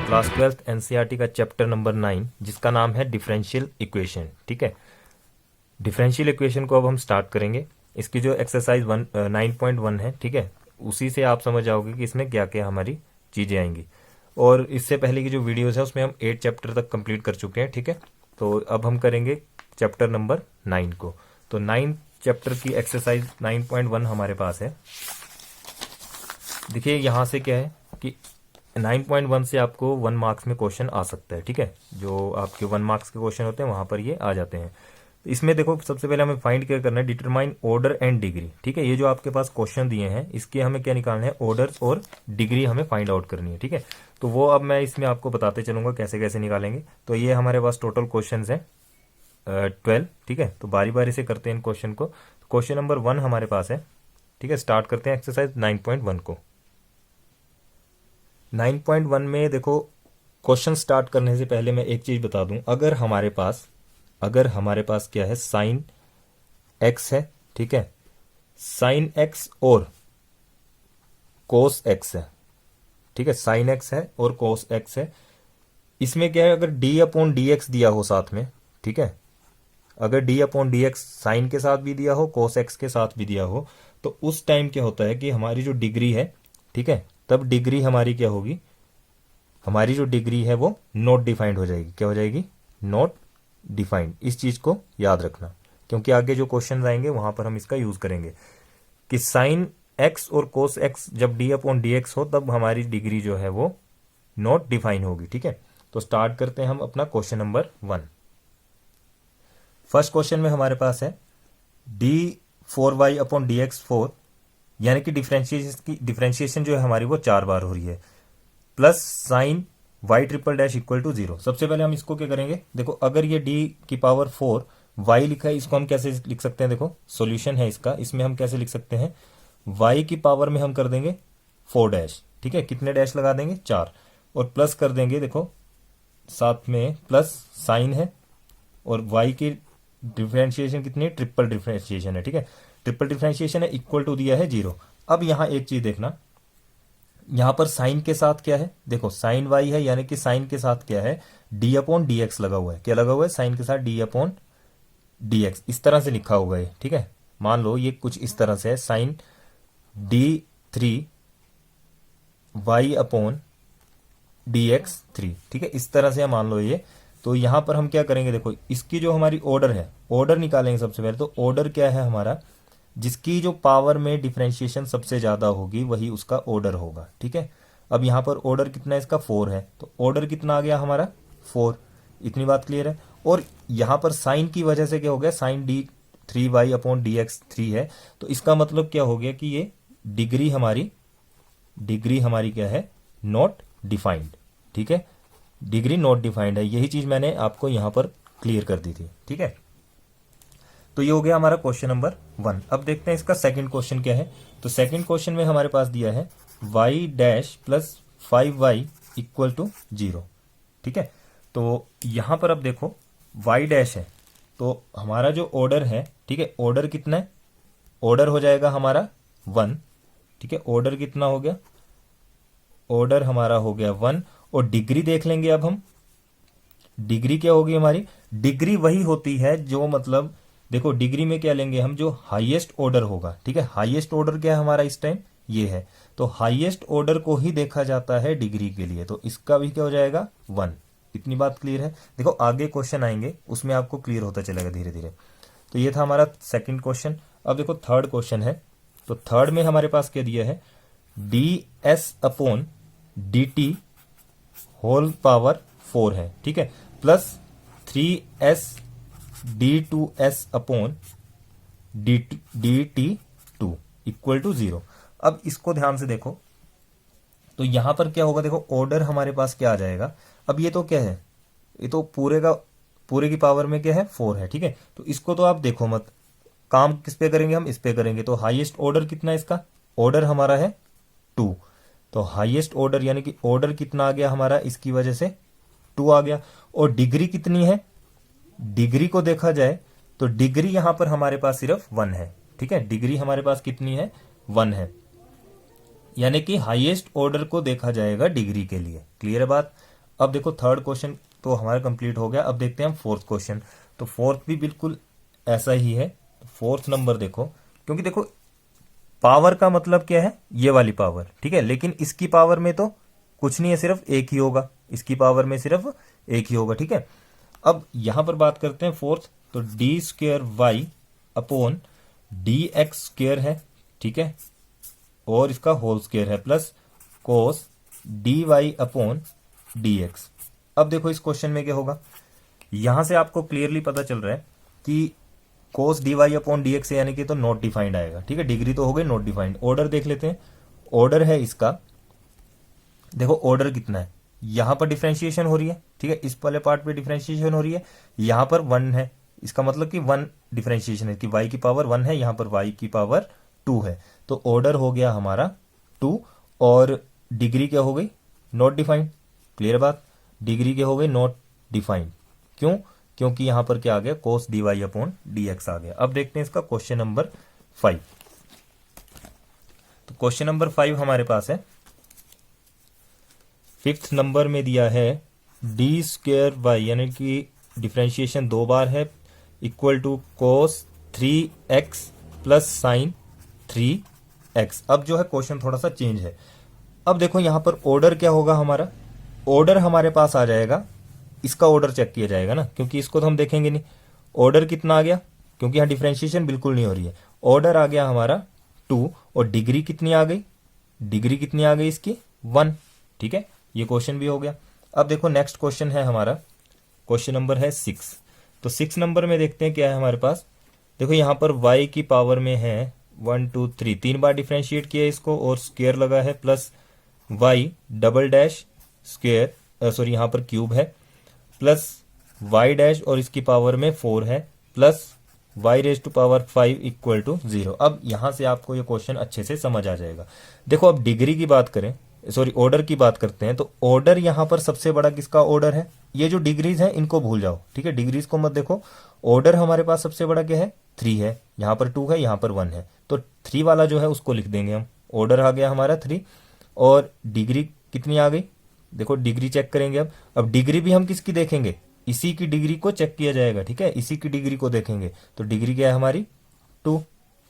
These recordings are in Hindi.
क्लास 12th एनसीईआरटी का चैप्टर नंबर 9 जिसका नाम है डिफरेंशियल इक्वेशन। ठीक है, डिफरेंशियल इक्वेशन को अब हम स्टार्ट करेंगे। इसकी जो एक्सरसाइज 9.1 है, ठीक है, उसी से आप समझ जाओगे कि इसमें क्या क्या हमारी चीज़ें आएंगी। और इससे पहले की जो वीडियोस है उसमें हम 8 चैप्टर तक कंप्लीट कर चुके हैं। ठीक है, तो अब हम करेंगे चैप्टर नंबर 9 को। तो 9 चैप्टर की एक्सरसाइज 9.1 हमारे पास है। देखिए यहाँ से क्या है कि 9.1 से आपको 1 मार्क्स में क्वेश्चन आ सकता है। ठीक है, जो आपके 1 मार्क्स के क्वेश्चन होते हैं वहां पर ये आ जाते हैं। इसमें देखो सबसे पहले हमें फाइंड क्या करना है, डिटरमाइन ऑर्डर एंड डिग्री। ठीक है, ये जो आपके पास क्वेश्चन दिए हैं इसके हमें क्या निकालना है, ऑर्डर्स और डिग्री हमें फाइंड आउट करनी है। ठीक है, तो वो अब मैं इसमें आपको बताते चलूंगा कैसे कैसे निकालेंगे। तो ये हमारे पास टोटल क्वेश्चन है 12। ठीक है, तो बारी बारी से करते हैं इन क्वेश्चन को। क्वेश्चन नंबर 1 हमारे पास है। ठीक है, स्टार्ट करते हैं एक्सरसाइज 9.1 को। 9.1 में देखो, क्वेश्चन स्टार्ट करने से पहले मैं एक चीज बता दूं। अगर हमारे पास क्या है, साइन एक्स है। ठीक है, साइन एक्स और कोस एक्स है। ठीक है, साइन एक्स है और कोस एक्स है। इसमें क्या है, अगर डी अपॉन डी एक्स दिया हो साथ में, ठीक है, अगर D upon D X sign के साथ भी दिया हो, कोस एक्स के साथ भी दिया हो, तो उस टाइम क्या होता है कि हमारी जो डिग्री है, ठीक है, तब डिग्री हमारी क्या होगी, हमारी जो डिग्री है वो नॉट डिफाइंड हो जाएगी। क्या हो जाएगी, नॉट डिफाइंड। इस चीज को याद रखना, क्योंकि आगे जो क्वेश्चन आएंगे वहां पर हम इसका यूज करेंगे कि साइन एक्स और कोस एक्स जब डी अपॉन डी एक्स हो तब हमारी डिग्री जो है वो नॉट डिफाइन होगी। ठीक है, तो स्टार्ट करते हैं हम अपना क्वेश्चन नंबर 1। फर्स्ट क्वेश्चन में हमारे पास है D 4y upon D x 4, यानी कि डिफरेंशिएशन जो है हमारी वो 4 बार हो रही है, plus sine y triple dash equal to 0। सबसे पहले हम इसको क्या करेंगे, देखो अगर ये d की पावर 4 y लिखा है, इसको हम कैसे लिख सकते हैं, देखो सॉल्यूशन है इसका, इसमें हम कैसे लिख सकते हैं, y की पावर में हम कर देंगे 4 डैश। ठीक है, कितने डैश लगा देंगे, 4, और प्लस कर देंगे, देखो साथ में प्लस साइन है, और y की डिफरेंशिएशन कितनी है, ट्रिपल डिफरेंशिएशन है। ठीक है, ट्रिपल डिफरेंशिएशन है, इक्वल टू दिया है 0। अब यहां एक चीज देखना, यहां पर साइन के साथ क्या है, देखो साइन y है, यानी कि साइन के साथ क्या है, डी अपॉन डी एक्स लगा हुआ है। क्या लगा हुआ है, साइन के साथ डी अपॉन डी एक्स, इस तरह से लिखा हुआ है। ठीक है, मान लो ये कुछ इस तरह से है, sine d3 y upon D X 3। ठीक है, इस तरह से मान लो ये। तो यहां पर हम क्या करेंगे, देखो इसकी जो हमारी ऑर्डर है, ऑर्डर निकालेंगे सबसे पहले। तो ऑर्डर क्या है हमारा, जिसकी जो पावर में डिफरेंशिएशन सबसे ज्यादा होगी वही उसका ऑर्डर होगा। ठीक है, अब यहां पर ऑर्डर कितना है इसका, 4 है, तो ऑर्डर कितना आ गया हमारा, 4। इतनी बात क्लियर है। और यहां पर साइन की वजह से क्या हो गया, sign d3y upon D X 3 है, तो इसका मतलब क्या हो गया कि ये डिग्री हमारी क्या है, नॉट डिफाइंड। ठीक है, डिग्री नॉट डिफाइंड है, यही चीज मैंने आपको यहां पर क्लियर कर दी थी। ठीक है, तो ये हो गया हमारा क्वेश्चन नंबर 1। अब देखते हैं इसका सेकंड क्वेश्चन क्या है। तो सेकंड क्वेश्चन में हमारे पास दिया है y dash plus 5y equal to 0। ठीक है, तो यहां पर अब देखो y डैश है, तो हमारा जो ऑर्डर है, ठीक है, ऑर्डर कितना है, ऑर्डर हो जाएगा हमारा 1। ठीक है, ऑर्डर कितना हो गया, ऑर्डर हमारा हो गया 1। और डिग्री देख लेंगे अब हम, डिग्री क्या होगी हमारी, डिग्री वही होती है जो, मतलब देखो डिग्री में क्या लेंगे हम, जो हाईएस्ट ऑर्डर होगा। ठीक है, हाईएस्ट ऑर्डर क्या है हमारा इस टाइम, ये है, तो हाईएस्ट ऑर्डर को ही देखा जाता है डिग्री के लिए, तो इसका भी क्या हो जाएगा, 1। इतनी बात क्लियर है। देखो आगे क्वेश्चन आएंगे उसमें आपको क्लियर होता चलेगा धीरे धीरे। तो ये था हमारा सेकंड क्वेश्चन। अब देखो थर्ड क्वेश्चन है। तो थर्ड में हमारे पास क्या दिया है, D S upon D T whole power 4 है। ठीक है, plus 3s d2s upon dt2 equal to 0। अब इसको ध्यान से देखो, तो यहां पर क्या होगा, देखो ऑर्डर हमारे पास क्या आ जाएगा। अब ये तो क्या है, ये तो पूरे की पावर में क्या है, 4 है। ठीक है, तो इसको तो आप देखो मत, काम किस पे करेंगे हम, इस पे करेंगे। तो हाईएस्ट ऑर्डर कितना है इसका, ऑर्डर हमारा है 2, तो हाईएस्ट ऑर्डर यानी कि ऑर्डर कितना आ गया हमारा, इसकी वजह से 2 आ गया। और डिग्री कितनी है, डिग्री को देखा जाए तो डिग्री यहां पर हमारे पास सिर्फ 1 है। ठीक है, डिग्री हमारे पास कितनी है, 1 है, यानी कि हाईएस्ट ऑर्डर को देखा जाएगा डिग्री के लिए। क्लियर है बात। अब देखो थर्ड क्वेश्चन तो हमारा कंप्लीट हो गया। अब देखते हैं हम फोर्थ क्वेश्चन। तो फोर्थ भी बिल्कुल ऐसा ही है। फोर्थ नंबर देखो, क्योंकि देखो पावर का मतलब क्या है, ये वाली पावर, ठीक है, लेकिन इसकी पावर में तो कुछ नहीं है, सिर्फ एक ही होगा, इसकी पावर में सिर्फ एक ही होगा, ठीक है। अब यहां पर बात करते हैं फोर्थ, तो D square Y upon D x square है, ठीक है, और इसका होल स्क्वेयर है plus cos D Y upon D X. अब देखो इस क्वेश्चन में क्या होगा, यहां से आपको क्लियरली पता चल रहा है कि cos D Y upon D X यानी कि तो नॉट डिफाइंड आएगा, ठीक है, डिग्री तो हो गई नॉट डिफाइंड। ऑर्डर देख लेते हैं, ऑर्डर है इसका, देखो ऑर्डर कितना है, यहां पर डिफरेंशिएशन हो रही है, ठीक है, इस वाले पार्ट पे डिफरेंशिएशन हो रही है, यहां पर 1 है, इसका मतलब कि 1 डिफरेंशिएशन है कि y की पावर 1 है, यहां पर y की पावर 2 है, तो ऑर्डर हो गया हमारा 2 और डिग्री क्या हो गई, नॉट डिफाइंड। क्लियर बात, डिग्री क्या हो गई, नॉट डिफाइंड। क्यों, क्योंकि यहां पर क्या आ गया, cos D Y upon D x आ गया। अब देखते हैं इसका क्वेश्चन नंबर 5। तो क्वेश्चन नंबर 5 हमारे पास है, फिफ्थ नंबर में दिया है डी स्क्वेयर वाई यानी कि डिफ्रेंशिएशन 2 बार है, equal to cos 3x plus sine 3x। अब जो है क्वेश्चन थोड़ा सा चेंज है। अब देखो यहां पर ऑर्डर क्या होगा हमारा, ऑर्डर हमारे पास आ जाएगा, इसका ऑर्डर चेक किया जाएगा ना, क्योंकि इसको तो हम देखेंगे नहीं। ऑर्डर कितना आ गया, क्योंकि यहां डिफरेंशिएशन बिल्कुल नहीं हो रही है, ऑर्डर आ गया हमारा 2 और डिग्री कितनी आ गई, डिग्री कितनी आ गई इसकी 1, ठीक है, ये क्वेश्चन भी हो गया। अब देखो नेक्स्ट क्वेश्चन है हमारा, क्वेश्चन नंबर है 6। तो 6 नंबर में देखते हैं क्या है हमारे पास। देखो यहां पर y की पावर में है 1 2 3, 3 बार डिफ्रेंशिएट किया इसको और स्क्वायर लगा है, plus y double dash square, sorry यहां पर क्यूब है, प्लस y डैश और इसकी पावर में 4 है, plus y raise to power 5 equal to 0। अब यहां से आपको ये क्वेश्चन अच्छे से समझ आ जाएगा। देखो अब डिग्री की बात करें, सॉरी ऑर्डर की बात करते हैं, तो ऑर्डर यहां पर सबसे बड़ा किसका ऑर्डर है, ये जो डिग्रीज है इनको भूल जाओ, ठीक है, डिग्रीज को मत देखो। ऑर्डर हमारे पास सबसे बड़ा क्या है, 3 है, यहां पर 2 है, यहां पर 1 है, तो 3 वाला जो है उसको लिख देंगे हम। ऑर्डर आ गया हमारा 3 और डिग्री कितनी आ गई, देखो डिग्री चेक करेंगे। अब डिग्री भी हम किसकी देखेंगे, इसी की डिग्री को चेक किया जाएगा, ठीक है, इसी की डिग्री को देखेंगे, तो डिग्री क्या है हमारी 2।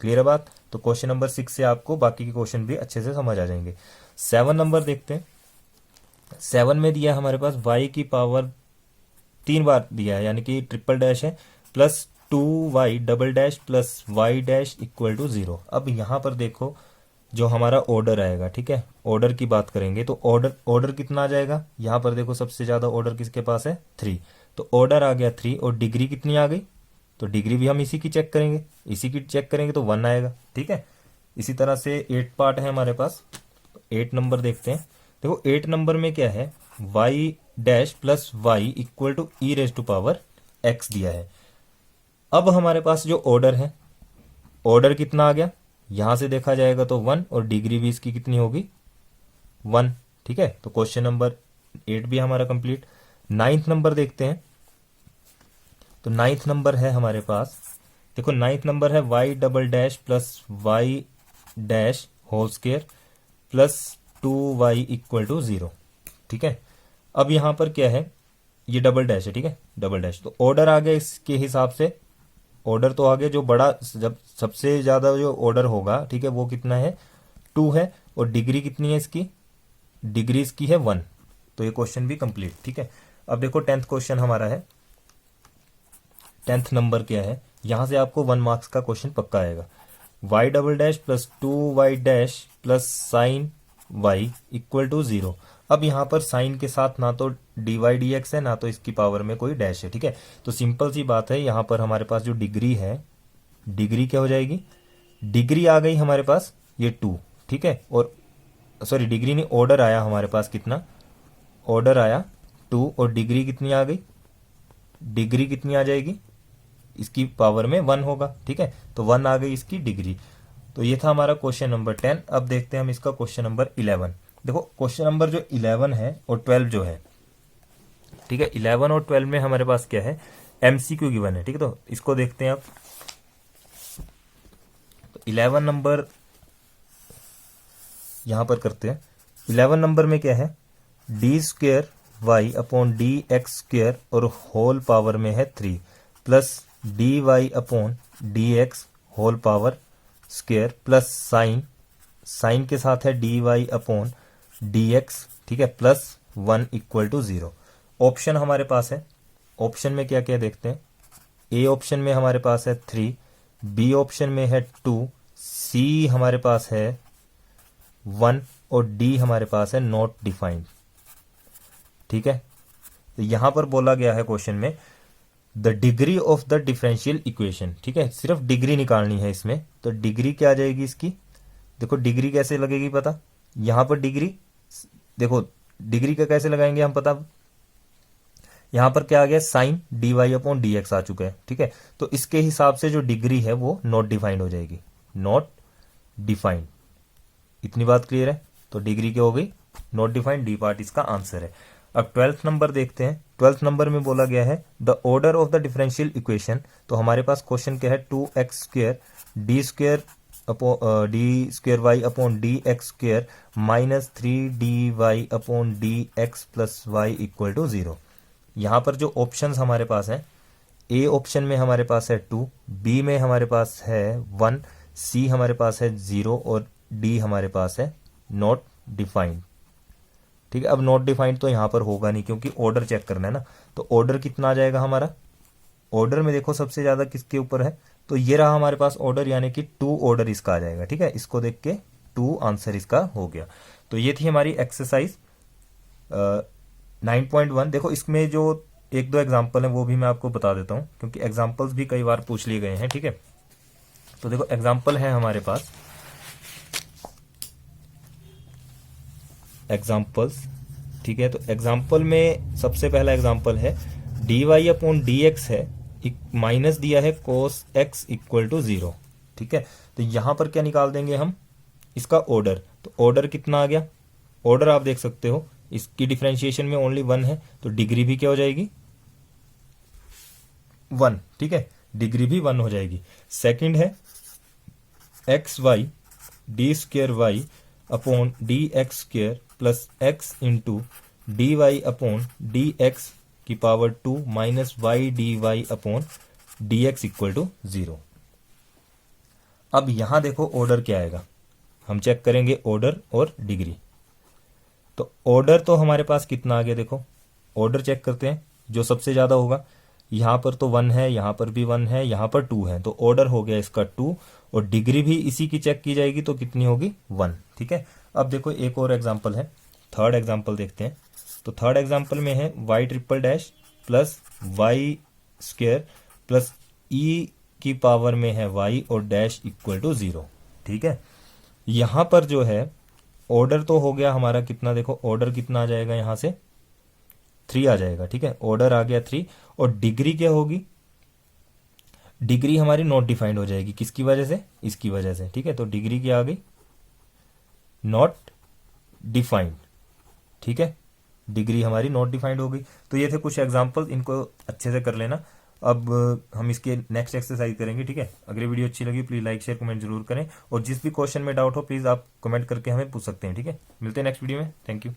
क्लियर है बात। तो क्वेश्चन नंबर 6 से आपको बाकी के क्वेश्चन भी अच्छे से समझ आ जाएंगे। 7 नंबर देखते हैं। 7 में दिया है हमारे पास y की पावर 3 बार दिया है, यानी कि ट्रिपल डैश है, plus 2y double dash plus y dash equal to 0। अब यहां पर देखो जो हमारा ऑर्डर आएगा, ठीक है, ऑर्डर की बात करेंगे तो ऑर्डर कितना आ जाएगा, यहां पर देखो सबसे ज्यादा ऑर्डर किसके पास है 3, तो ऑर्डर आ गया 3 और डिग्री कितनी आ गई, तो डिग्री भी हम इसी की चेक करेंगे, इसी की चेक करेंगे तो 1 आएगा, ठीक है। इसी तरह से 8 पार्ट है हमारे पास, 8 नंबर देखते हैं। देखो 8 नंबर में क्या है, y dash plus Y equal to E raise to power x दिया है। अब हमारे पास जो ऑर्डर है, ऑर्डर कितना आ गया, यहां से देखा जाएगा तो 1 और डिग्री भी इसकी कितनी होगी 1, ठीक है। तो क्वेश्चन नंबर 8 भी हमारा कंप्लीट। 9th नंबर देखते हैं। तो 9th नंबर है हमारे पास, देखो 9th नंबर है y double dash plus Y dash whole square plus 2y equal to 0, ठीक है। अब यहां पर क्या है, ये डबल डैश है, ठीक है, डबल डैश, तो ऑर्डर आ गया इसके हिसाब से, ऑर्डर तो आगे जो बड़ा, जब सबसे ज्यादा जो ऑर्डर होगा, ठीक है, वो कितना है 2 है और डिग्री कितनी है इसकी, डिग्री इसकी है 1, तो ये क्वेश्चन भी कंप्लीट, ठीक है। अब देखो 10th क्वेश्चन हमारा है। 10th नंबर क्या है, यहां से आपको 1 मार्क्स का क्वेश्चन पक्का आएगा। y double dash plus 2y dash plus sine y equal to 0। अब यहां पर साइन के साथ ना तो dy dx है, ना तो इसकी पावर में कोई डैश है, ठीक है। तो सिंपल सी बात है, यहां पर हमारे पास जो डिग्री है, डिग्री क्या हो जाएगी, डिग्री आ गई हमारे पास ये 2, ठीक है, और सॉरी डिग्री नहीं, ऑर्डर आया हमारे पास कितना, ऑर्डर आया 2 और डिग्री कितनी आ गई, डिग्री कितनी आ जाएगी, इसकी पावर में 1 होगा, ठीक है, तो 1 आ गई इसकी डिग्री। तो ये था हमारा क्वेश्चन नंबर 10। अब देखते हैं हम इसका क्वेश्चन नंबर 11। देखो क्वेश्चन नंबर जो 11 है और 12 जो है, ठीक है, 11 और 12 में हमारे पास क्या है, एमसीक्यू गिवन है, ठीक है। तो इसको देखते हैं आप। तो 11 नंबर यहां पर करते हैं। 11 नंबर में क्या है, D square Y upon D x square और होल पावर में है 3 plus D Y upon D X whole power square plus sine के साथ है D Y upon D X, ठीक है, प्लस 1 इक्वल टू 0। ऑप्शन हमारे पास है, ऑप्शन में क्या क्या देखते हैं। ए ऑप्शन में हमारे पास है 3, बी ऑप्शन में है 2, सी हमारे पास है 1 और डी हमारे पास है नॉट डिफाइंड। ठीक है, तो यहां पर बोला गया है क्वेश्चन में the degree of the differential equation. ठीक है, सिर्फ डिग्री निकालनी है इसमें, तो डिग्री क्या आ जाएगी इसकी, देखो डिग्री कैसे लगेगी पता, यहां पर डिग्री, देखो डिग्री का कैसे लगाएंगे हम पता, यहां पर क्या आ गया sine d Y upon D x आ चुका है। ठीक है, तो इसके हिसाब से जो डिग्री है वो नॉट डिफाइंड हो जाएगी, नॉट डिफाइंड। इतनी बात क्लियर है, तो डिग्री क्या हो गई, नॉट डिफाइंड, डी पार्ट इसका आंसर है। अब 12th नंबर देखते हैं। 12th नंबर में बोला गया है the order of the differential equation. तो हमारे पास क्वेश्चन क्या है, 2x square D square upon D square Y upon D x square minus 3dy upon D X plus Y equal to 0। यहां पर जो ऑप्शन हमारे पास है, ए ऑप्शन में हमारे पास है 2, बी में हमारे पास है 1, सी हमारे पास है 0 और डी हमारे पास है नॉट डिफाइंड। ठीक है, अब नॉट डिफाइंड तो यहां पर होगा नहीं क्योंकि ऑर्डर चेक करना है ना, तो ऑर्डर कितना आ जाएगा हमारा, ऑर्डर में देखो सबसे ज्यादा किसके ऊपर है, तो ये रहा हमारे पास ऑर्डर, यानी कि 2 ऑर्डर इसका आ जाएगा। ठीक है, इसको देख के 2 आंसर इसका हो गया। तो ये थी हमारी एक्सरसाइज 9.1। देखो इसमें जो 1-2 एग्जाम्पल है वो भी मैं आपको बता देता हूं क्योंकि एग्जाम्पल्स भी कई बार पूछ लिए गए हैं। ठीक है, तो देखो एग्जाम्पल है हमारे पास, एग्जाम्पल्स। ठीक है, तो एग्जाम्पल में सबसे पहला एग्जाम्पल है D Y upon D X है, माइनस दिया है कोस एक्स इक्वल टू 0। ठीक है, तो यहां पर क्या निकाल देंगे हम, इसका ऑर्डर। तो ऑर्डर कितना आ गया, ऑर्डर आप देख सकते हो इसकी डिफरेंशिएशन में ओनली 1 है, तो डिग्री भी क्या हो जाएगी 1। ठीक है, डिग्री भी 1 हो जाएगी। सेकंड है x y d square Y upon D x square plus x into d Y upon D x की power 2 minus y d Y upon D x equal to 0। अब यहां देखो ऑर्डर क्या आएगा, हम चेक करेंगे ऑर्डर और डिग्री। तो ऑर्डर तो हमारे पास कितना आ गया, देखो ऑर्डर चेक करते हैं, जो सबसे ज्यादा होगा, यहां पर तो 1 है, यहां पर भी 1 है, यहां पर 2 है, तो ऑर्डर हो गया इसका 2 और डिग्री भी इसी की चेक की जाएगी तो कितनी होगी 1। ठीक है, अब देखो एक और एग्जांपल है, थर्ड एग्जांपल देखते हैं। तो थर्ड एग्जांपल में है y triple dash plus y square plus e की पावर में है वाई और डैश इक्वल टू 0। ठीक है, यहां पर जो है ऑर्डर तो हो गया हमारा कितना, देखो ऑर्डर कितना आ जाएगा, यहां से 3 आ जाएगा। ठीक है, ऑर्डर आ गया 3 और डिग्री क्या होगी, डिग्री हमारी नॉट डिफाइंड हो जाएगी, किसकी वजह से, इसकी वजह से। ठीक है, तो डिग्री क्या आ गई, नॉट डिफाइंड। ठीक है, डिग्री हमारी नॉट डिफाइंड हो गई। तो ये थे कुछ एग्जांपल, इनको अच्छे से कर लेना। अब हम इसके नेक्स्ट एक्सरसाइज करेंगे। ठीक है, अगर वीडियो अच्छी लगी प्लीज लाइक शेयर कमेंट जरूर करें और जिस भी क्वेश्चन में डाउट हो प्लीज आप कमेंट करके हमें पूछ सकते हैं। ठीक है, मिलते हैं नेक्स्ट वीडियो में, थैंक यू।